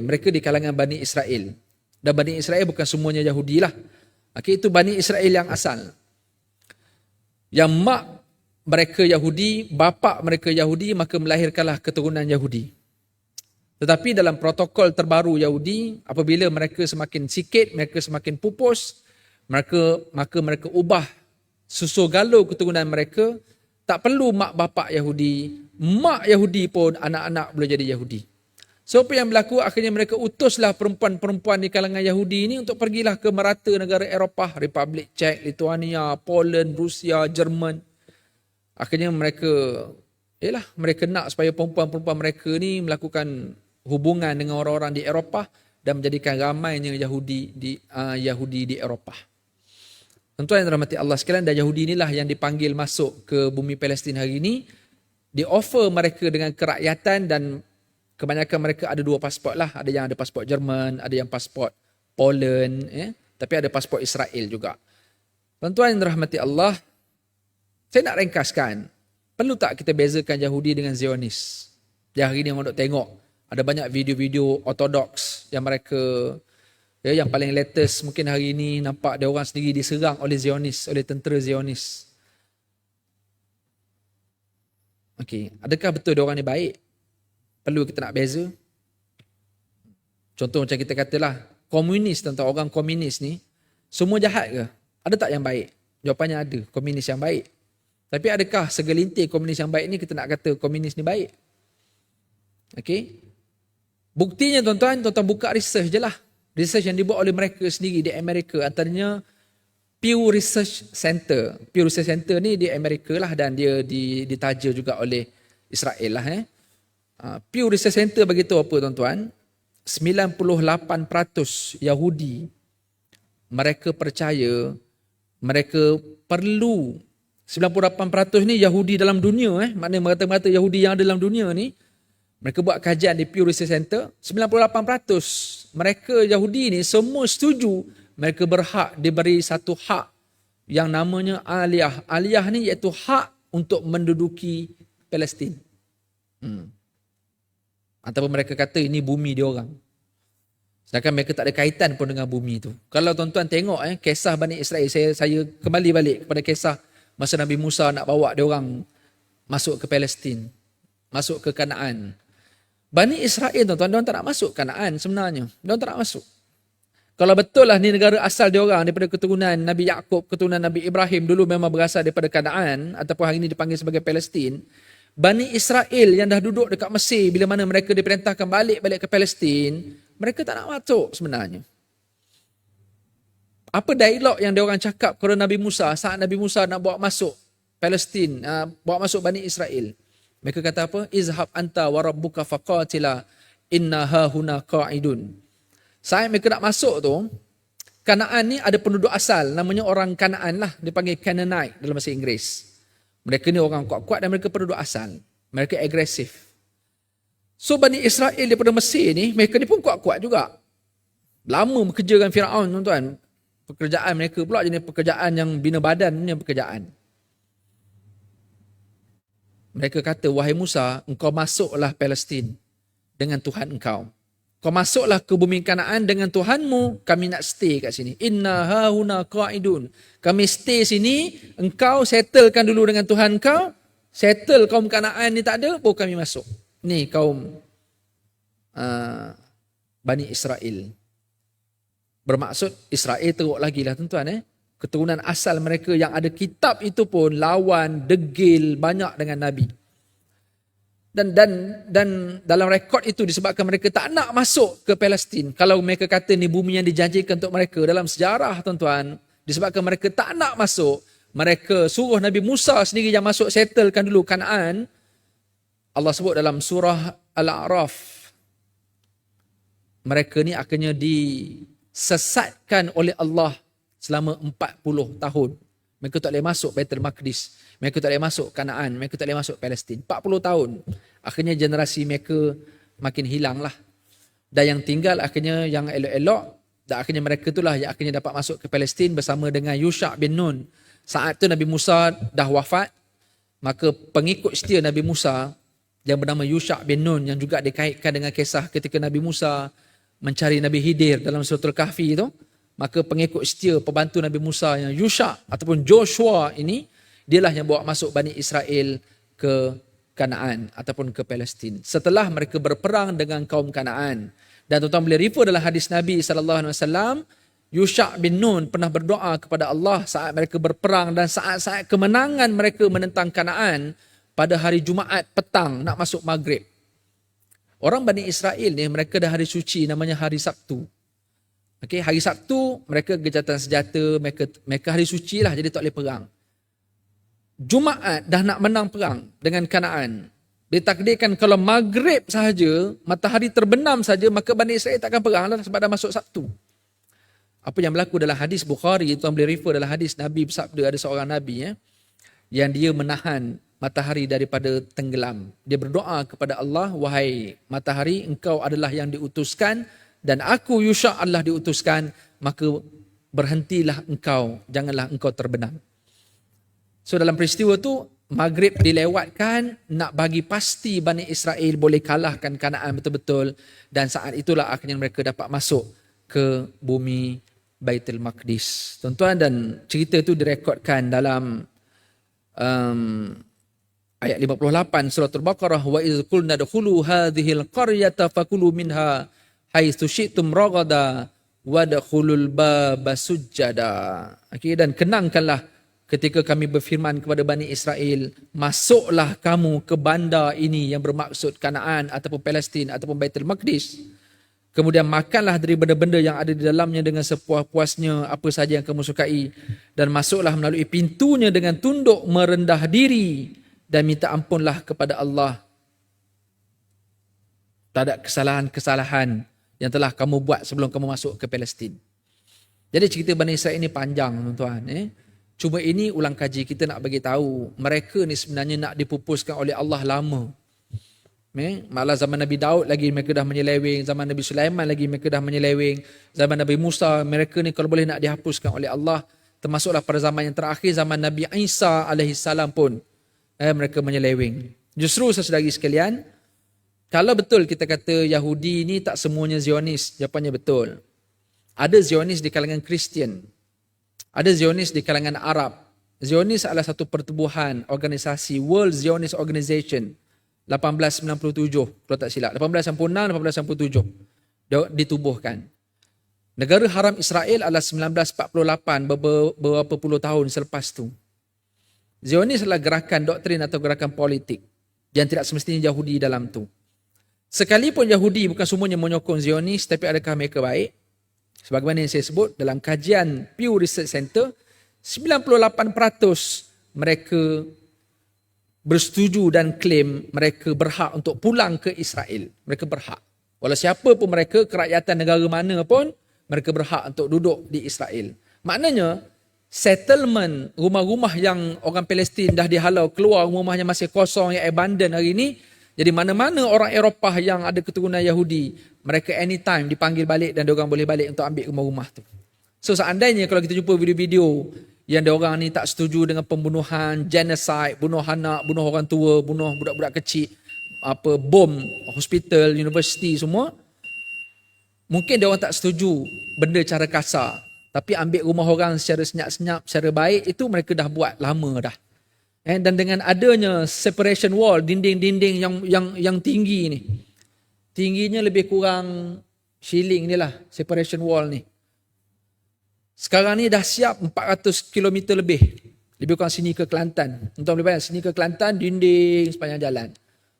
mereka di kalangan Bani Israel. Dan Bani Israel bukan semuanya Yahudi lah. Okay, itu Bani Israel yang asal. Yang mak mereka Yahudi, bapa mereka Yahudi, maka melahirkanlah keturunan Yahudi. Tetapi dalam protokol terbaru Yahudi, apabila mereka semakin sikit, mereka semakin pupus, maka mereka ubah susul galur keturunan mereka. Tak perlu mak bapak Yahudi, mak Yahudi pun anak-anak boleh jadi Yahudi. So apa yang berlaku, akhirnya mereka utuslah perempuan-perempuan di kalangan Yahudi ini untuk pergilah ke merata negara Eropah, Republik Czech, Lithuania, Poland, Rusia, Jerman. Akhirnya mereka nak supaya perempuan-perempuan mereka ni melakukan hubungan dengan orang-orang di Eropah dan menjadikan ramainya Yahudi di Eropah. Tuan-tuan yang dirahmati Allah sekalian, dan Yahudi inilah yang dipanggil masuk ke bumi Palestin hari ini. Di offer mereka dengan kerakyatan, dan kebanyakan mereka ada dua pasport lah. Ada yang ada pasport Jerman, ada yang pasport Poland, tapi ada pasport Israel juga. Tuan-tuan yang dirahmati Allah, saya nak ringkaskan, perlu tak kita bezakan Yahudi dengan Zionis? Yang hari ini orang nak tengok, ada banyak video-video ortodoks yang mereka Ya, yang paling latest mungkin hari ini nampak dia orang sendiri diserang oleh Zionis, oleh tentera Zionis. Okey, adakah betul dia orang ni baik? Perlu kita nak beza. Contoh macam kita katalah, komunis, tentang orang komunis ni, semua jahat ke? Ada tak yang baik? Jawapannya ada, komunis yang baik. Tapi adakah segelintir komunis yang baik ni kita nak kata komunis ni baik? Okey. Buktinya tuan-tuan buka research je lah. Research yang dibuat oleh mereka sendiri di Amerika, antaranya Pew Research Center. Pew Research Center ni di Amerika lah dan dia ditaja juga oleh Israel lah. Pew Research Center beritahu apa tuan-tuan? 98% Yahudi mereka percaya mereka perlu 98% ni Yahudi dalam dunia, maknanya merata-rata Yahudi yang ada dalam dunia ni, mereka buat kajian di Pew Research Center, 98% mereka Yahudi ni semua setuju mereka berhak diberi satu hak yang namanya aliyah. Aliyah ni iaitu hak untuk menduduki Palestin. Ataupun mereka kata ini bumi dia orang. Sedangkan mereka tak ada kaitan pun dengan bumi tu. Kalau tuan-tuan tengok kisah Bani Israel, saya kembali balik kepada kisah masa Nabi Musa nak bawa dia orang masuk ke Palestin, masuk ke Kanaan. Bani Israel tuan-tuan, dia orang tak nak masuk Kanaan sebenarnya. Dia orang tak nak masuk. Kalau betul lah ni negara asal dia orang daripada keturunan Nabi Yaakob, keturunan Nabi Ibrahim dulu memang berasal daripada Kanaan ataupun hari ini dipanggil sebagai Palestin. Bani Israel yang dah duduk dekat Mesir bila mana mereka diperintahkan balik ke Palestin, mereka tak nak masuk sebenarnya. Apa dialog yang dia orang cakap kepada Nabi Musa saat Nabi Musa nak bawa masuk Palestin, bawa masuk Bani Israel? Mereka kata apa? Izhab anta wa rabbuka faqatila inna hahuna qa'idun. Saat mereka nak masuk tu, Kanaan ni ada penduduk asal, namanya orang Kanaan lah, dipanggil Canaanite dalam bahasa Inggeris. Mereka ni orang kuat-kuat dan mereka penduduk asal. Mereka agresif. So Bani Israel daripada Mesir ni, mereka ni pun kuat-kuat juga. Lama bekerja dengan Firaun tuan-tuan. Pekerjaan mereka pula jenis pekerjaan yang bina badan punya pekerjaan. Mereka kata, wahai Musa, engkau masuklah Palestin dengan Tuhan engkau. Kau masuklah ke bumi Kanaan dengan Tuhanmu, kami nak stay kat sini. Inna hahuna qa'idun. Kami stay sini, engkau settlekan dulu dengan Tuhan engkau, settle kaum Kanaan ni tak ada, baru kami masuk. Ni kaum Bani Israel. Bermaksud Israel teruk lagi lah tuan-tuan. Keturunan asal mereka yang ada kitab itu pun lawan, degil banyak dengan Nabi. Dan dalam rekod itu disebabkan mereka tak nak masuk ke Palestin. Kalau mereka kata ni bumi yang dijanjikan untuk mereka dalam sejarah tuan-tuan, disebabkan mereka tak nak masuk, mereka suruh Nabi Musa sendiri yang masuk settlekan dulu Kanaan. Allah sebut dalam surah Al-A'raf, mereka ni akhirnya disesatkan oleh Allah selama 40 tahun. Mereka tak boleh masuk Baitul Maqdis. Mereka tak boleh masuk Kanaan. Mereka tak boleh masuk Palestin. 40 tahun. Akhirnya generasi mereka makin hilang lah. Dan yang tinggal akhirnya yang elok-elok. Dan akhirnya mereka itulah yang akhirnya dapat masuk ke Palestin bersama dengan Yusha' bin Nun. Saat itu Nabi Musa dah wafat. Maka pengikut setia Nabi Musa yang bernama Yusha' bin Nun, yang juga dikaitkan dengan kisah ketika Nabi Musa mencari Nabi Khidir dalam Suratul Kahfi itu. Maka pengikut setia pembantu Nabi Musa yang Yusha' ataupun Joshua ini, dialah yang bawa masuk Bani Israel ke Kanaan ataupun ke Palestin. Setelah mereka berperang dengan kaum Kanaan. Dan tuan-tuan boleh refer dalam hadis Nabi SAW, Yusha' bin Nun pernah berdoa kepada Allah saat mereka berperang dan saat-saat kemenangan mereka menentang Kanaan pada hari Jumaat petang nak masuk Maghrib. Orang Bani Israel ni mereka dah hari suci namanya hari Sabtu. Okay, hari Sabtu mereka gejatan senjata, mereka hari suci lah, jadi tak boleh perang. Jumaat dah nak menang perang dengan Kanaan. Ditakdirkan kalau Maghrib sahaja, matahari terbenam saja, maka Bani Israel takkan perang lah sebab dah masuk Sabtu. Apa yang berlaku dalam hadis Bukhari, tuan boleh refer dalam hadis Nabi bersabda, ada seorang Nabi yang dia menahan matahari daripada tenggelam. Dia berdoa kepada Allah, wahai matahari, engkau adalah yang diutuskan dan aku Yusha' adalah diutuskan, maka berhentilah engkau, janganlah engkau terbenam. So dalam peristiwa tu, Maghrib dilewatkan, nak bagi pasti Bani Israel boleh kalahkan Kanaan betul-betul, dan saat itulah akhirnya mereka dapat masuk ke bumi Baitul Maqdis. Tuan-tuan, dan cerita itu direkodkan dalam ayat 58 surah Al-Baqarah, wa iz qulna dkhulu hadhil qaryata fakulu minha haitsu syi'tum ragada wadkhulul baba sujjada. Okey, dan kenangkanlah ketika kami berfirman kepada Bani Israel, masuklah kamu ke bandar ini yang bermaksud Kanaan ataupun Palestin ataupun Baitul Maqdis. Kemudian makanlah dari benda-benda yang ada di dalamnya dengan sepuas-puasnya, apa saja yang kamu sukai, dan masuklah melalui pintunya dengan tunduk merendah diri dan minta ampunlah kepada Allah. Tak ada kesalahan-kesalahan yang telah kamu buat sebelum kamu masuk ke Palestin. Jadi cerita Bani Israel ini panjang, tuan-tuan. Cuma ini ulang kaji kita nak bagi tahu, mereka ni sebenarnya nak dipupuskan oleh Allah lama. Malah zaman Nabi Daud lagi mereka dah menyeleweng, zaman Nabi Sulaiman lagi mereka dah menyeleweng, zaman Nabi Musa mereka ni kalau boleh nak dihapuskan oleh Allah, termasuklah pada zaman yang terakhir, zaman Nabi Isa alaihissalam pun mereka menyeleweng. Justru saudari sekalian, kalau betul kita kata Yahudi ni tak semuanya Zionis, jawapannya betul. Ada Zionis di kalangan Kristian, ada Zionis di kalangan Arab. Zionis adalah satu pertubuhan, organisasi, World Zionist Organization, 1897 kalau tak silap, 1896-1897 ditubuhkan. Negara Haram Israel adalah 1948, beberapa puluh tahun selepas tu. Zionis adalah gerakan doktrin atau gerakan politik yang tidak semestinya Yahudi dalam tu. Sekalipun Yahudi bukan semuanya menyokong Zionis, tapi adakah mereka baik? Sebagaimana yang saya sebut dalam kajian Pew Research Center, 98% mereka bersetuju dan klaim mereka berhak untuk pulang ke Israel. Mereka berhak. Walau siapa pun mereka, kerakyatan negara mana pun, mereka berhak untuk duduk di Israel. Maknanya, settlement rumah-rumah yang orang Palestin dah dihalau keluar, rumahnya masih kosong, yang abandon hari ini. Jadi mana-mana orang Eropah yang ada keturunan Yahudi, mereka anytime dipanggil balik dan diorang boleh balik untuk ambil rumah-rumah tu. So seandainya kalau kita jumpa video-video yang diorang ni tak setuju dengan pembunuhan, genocide, bunuh anak, bunuh orang tua, bunuh budak-budak kecil, bom hospital, universiti semua, mungkin diorang tak setuju benda cara kasar. Tapi ambil rumah orang secara senyap-senyap, secara baik, itu mereka dah buat lama dah. Dan dengan adanya separation wall, dinding-dinding yang tinggi ni, tingginya lebih kurang shilling ni lah, separation wall ni. Sekarang ni dah siap 400 km lebih kurang sini ke Kelantan. Tuan boleh bayang, sini ke Kelantan, dinding sepanjang jalan.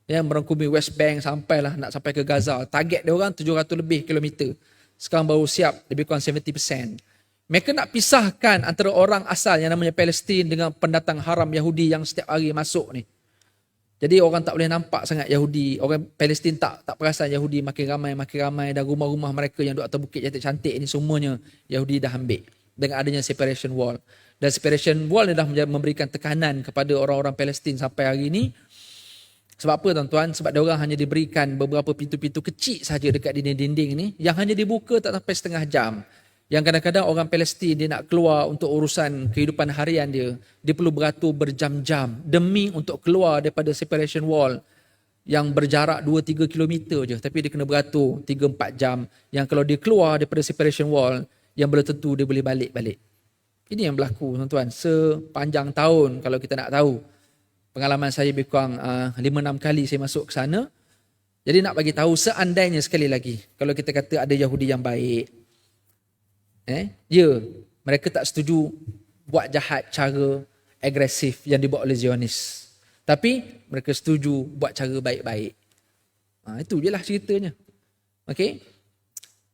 Merangkumi West Bank sampailah, nak sampai ke Gaza. Target dia orang 700 lebih kilometer. Sekarang baru siap lebih kurang 70%. Mereka nak pisahkan antara orang asal yang namanya Palestin dengan pendatang haram Yahudi yang setiap hari masuk ni. Jadi orang tak boleh nampak sangat Yahudi. Orang Palestin tak perasan Yahudi makin ramai. Dan rumah-rumah mereka yang duduk atas bukit cantik-cantik ni semuanya Yahudi dah ambil. Dengan adanya separation wall. Dan separation wall ni dah memberikan tekanan kepada orang-orang Palestin sampai hari ini. Sebab apa tuan-tuan? Sebab dia orang hanya diberikan beberapa pintu-pintu kecil saja dekat dinding-dinding ni. Yang hanya dibuka tak sampai setengah jam. Yang kadang-kadang orang Palestin dia nak keluar untuk urusan kehidupan harian dia. Dia perlu beratur berjam-jam demi untuk keluar daripada separation wall yang berjarak 2-3 km je. Tapi dia kena beratur 3-4 jam. Yang kalau dia keluar daripada separation wall, yang belum tentu dia boleh balik-balik. Ini yang berlaku tuan-tuan. Sepanjang tahun kalau kita nak tahu. Pengalaman saya lebih kurang 5-6 kali saya masuk ke sana. Jadi nak bagi tahu seandainya sekali lagi. Kalau kita kata ada Yahudi yang baik. Mereka tak setuju buat jahat cara agresif yang dibuat oleh Zionis. Tapi mereka setuju buat cara baik-baik. Itu je lah ceritanya. Okay?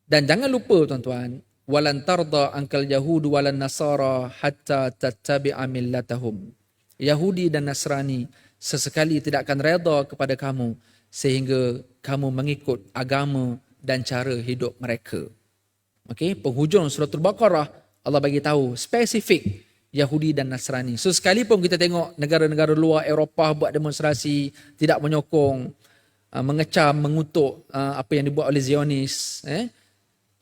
Dan jangan lupa tuan-tuan, walan tarda ankal yahudu walan nasara hatta tattabi'a millatahum. Yahudi dan Nasrani sesekali tidak akan reda kepada kamu sehingga kamu mengikut agama dan cara hidup mereka. Okey, penghujung surah Al-Baqarah Allah bagi tahu spesifik Yahudi dan Nasrani. So sekalipun kita tengok negara-negara luar Eropah buat demonstrasi, tidak menyokong, mengecam, mengutuk apa yang dibuat oleh Zionis,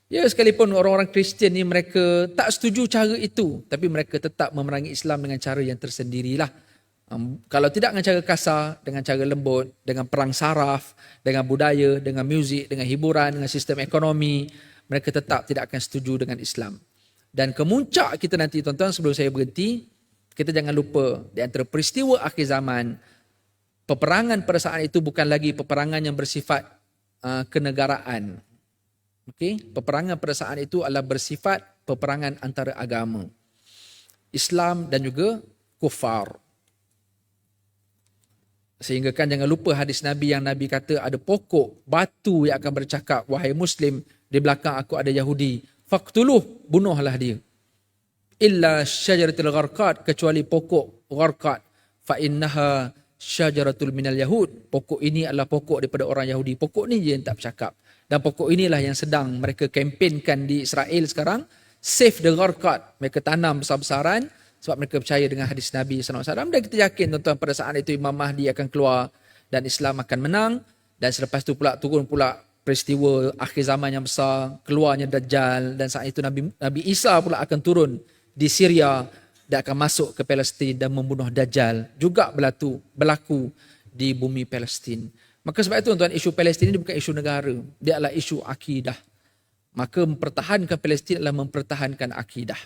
sekalipun orang-orang Kristian ni mereka tak setuju cara itu, tapi mereka tetap memerangi Islam dengan cara yang tersendirilah. Kalau tidak dengan cara kasar, dengan cara lembut, dengan perang saraf, dengan budaya, dengan muzik, dengan hiburan, dengan sistem ekonomi, mereka tetap tidak akan setuju dengan Islam. Dan kemuncak kita nanti tuan-tuan, sebelum saya berhenti, kita jangan lupa di antara peristiwa akhir zaman, peperangan pada saat itu bukan lagi peperangan yang bersifat kenegaraan. Okey, peperangan pada saat itu adalah bersifat peperangan antara agama, Islam dan juga kufar. Sehingga kan jangan lupa hadis Nabi yang Nabi kata ada pokok batu yang akan bercakap, wahai Muslim, di belakang aku ada Yahudi, faqtuluh, bunuhlah dia. Illa syajaratul gharqad, kecuali pokok gharqad, fa innaha syajaratul minal yahud, pokok ini adalah pokok daripada orang Yahudi. Pokok ni je yang tak bercakap. Dan pokok inilah yang sedang mereka kempenkan di Israel sekarang, save the gharqad. Mereka tanam besar-besaran sebab mereka percaya dengan hadis Nabi SAW. Dan kita yakin tuan-tuan pada saat itu Imam Mahdi akan keluar dan Islam akan menang. Dan selepas itu pula turun pula peristiwa akhir zaman yang besar, keluarnya Dajjal. Dan saat itu Nabi Isa pula akan turun di Syria dan akan masuk ke Palestin dan membunuh Dajjal. Juga berlaku di bumi Palestin. Maka sebab itu tuan-tuan, isu Palestin ini bukan isu negara. Dia adalah isu akidah. Maka mempertahankan Palestin adalah mempertahankan akidah.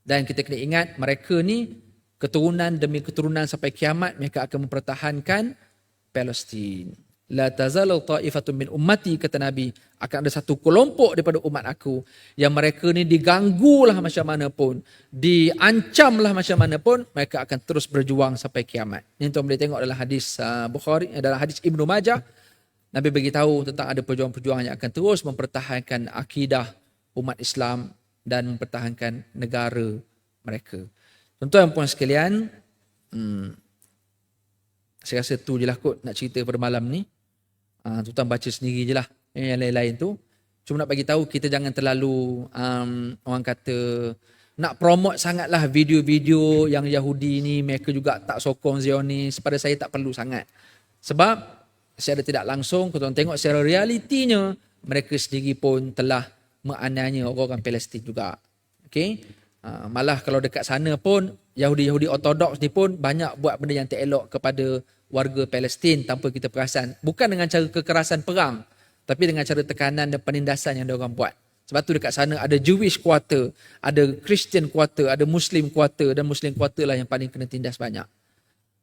Dan kita kena ingat, mereka ni keturunan demi keturunan sampai kiamat, mereka akan mempertahankan Palestin. La tazalu ta'ifatun min ummati, kata Nabi, akan ada satu kelompok daripada umat aku yang mereka ni diganggulah macam mana pun, diancamlah macam mana pun, mereka akan terus berjuang sampai kiamat. Ini tuan boleh tengok dalam hadis Bukhari, dalam hadis Ibnu Majah, Nabi beritahu tentang ada pejuang-pejuang yang akan terus mempertahankan akidah umat Islam dan mempertahankan negara mereka. Tuan-tuan dan puan sekalian, saya rasa tu je lah kot nak cerita pada malam ni. Tuan-tuan baca sendiri je lah. Yang lain-lain tu, cuma nak bagi tahu kita jangan terlalu orang kata nak promote sangatlah video-video yang Yahudi ni, mereka juga tak sokong Zionis. Pada saya tak perlu sangat. Sebab secara tidak langsung, kalau tuan tengok secara realitinya, mereka sendiri pun telah menganiaya orang-orang Palestin juga. Okay? Malah kalau dekat sana pun, Yahudi-Yahudi Ortodoks ni pun banyak buat benda yang tak elok kepada warga Palestin tanpa kita perasan. Bukan dengan cara kekerasan perang, tapi dengan cara tekanan dan penindasan yang diorang buat. Sebab tu dekat sana ada Jewish quarter, ada Christian quarter, ada Muslim quarter, dan Muslim quarter lah yang paling kena tindas banyak.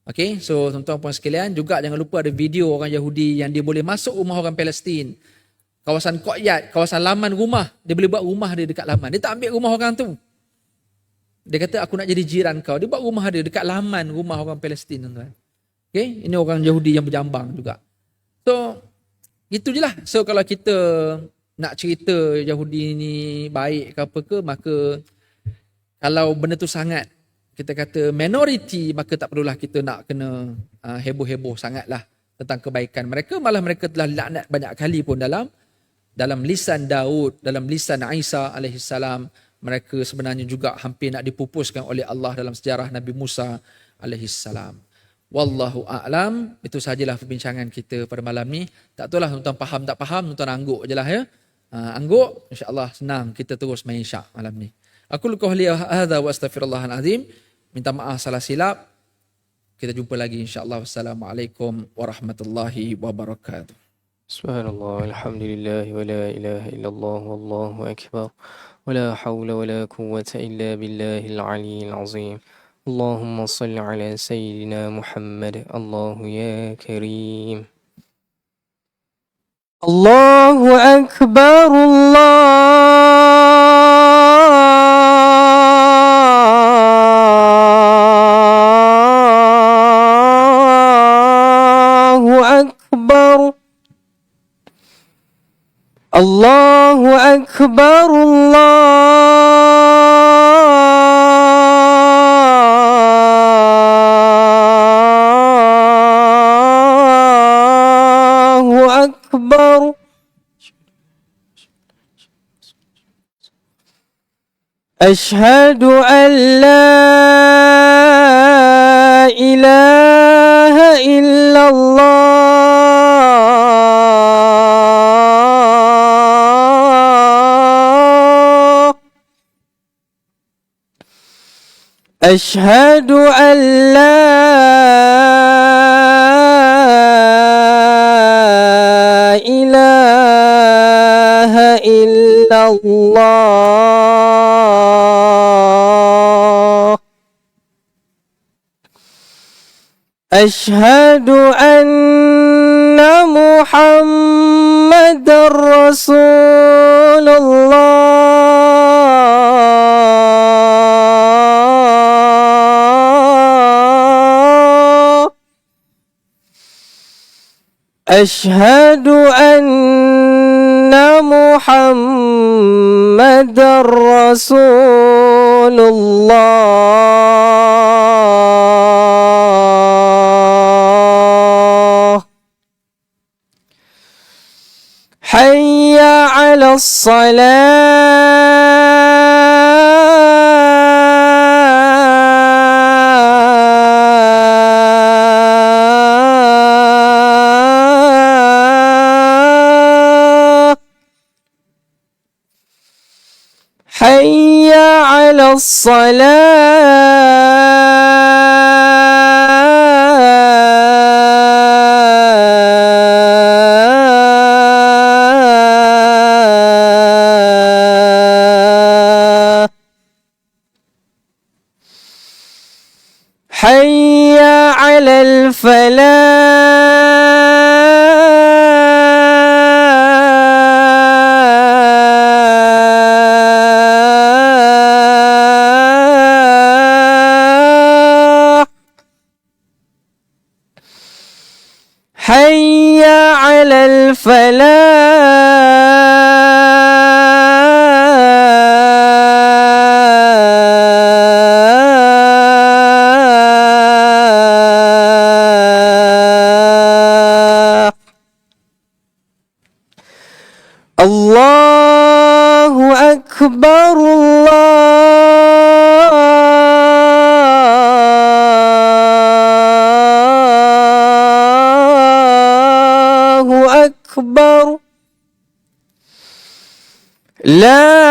Okay, so tuan-tuan puan sekalian, juga jangan lupa ada video orang Yahudi yang dia boleh masuk rumah orang Palestin. Kawasan Qoyat, kawasan laman rumah, dia boleh buat rumah dia dekat laman. Dia tak ambil rumah orang tu. Dia kata aku nak jadi jiran kau. Dia buat rumah dia dekat laman rumah orang Palestin, tuan-tuan. Okay, ini orang Yahudi yang berjambang juga. So, itu je lah. So, kalau kita nak cerita Yahudi ni baik ke apa ke, maka kalau benda tu sangat, kita kata minority, maka tak perlulah kita nak kena heboh-heboh sangatlah tentang kebaikan mereka. Malah mereka telah laknat banyak kali pun dalam lisan Daud, dalam lisan Isa alaihissalam, mereka sebenarnya juga hampir nak dipupuskan oleh Allah dalam sejarah Nabi Musa alaihissalam. Wallahu a'lam. Itu sahajalah perbincangan kita pada malam ni. Tak tahulah tuan-tuan faham tak faham, tuan-tuan angguk je lah ya. Angguk, insya-Allah senang kita terus main syak malam ni. Aku qawli hadza wa astaghfirullahal azim. Minta maaf salah silap. Kita jumpa lagi insya-Allah. Wassalamualaikum warahmatullahi wabarakatuh. Subhanallah, alhamdulillah, wa la ilaha illallah, wallahu akbar, wa la hawla wa la quwwata illa billahil aliyyil azim. Allahumma salli ala Sayyidina Muhammad, Allahu ya Kareem. Allahu Akbar, Allahu Akbar. Allahu Akbar, Allahu Akbar. Ashhadu an la ilaha illallah. Ashhadu an la ilaha illallah. الله أشهد أن محمد رسول الله أشهد أن محمد رسول الله حي على الصلاة حي على الصلاة حي على الفلاح حي على الفلاح الله أكبر الله أكبر لا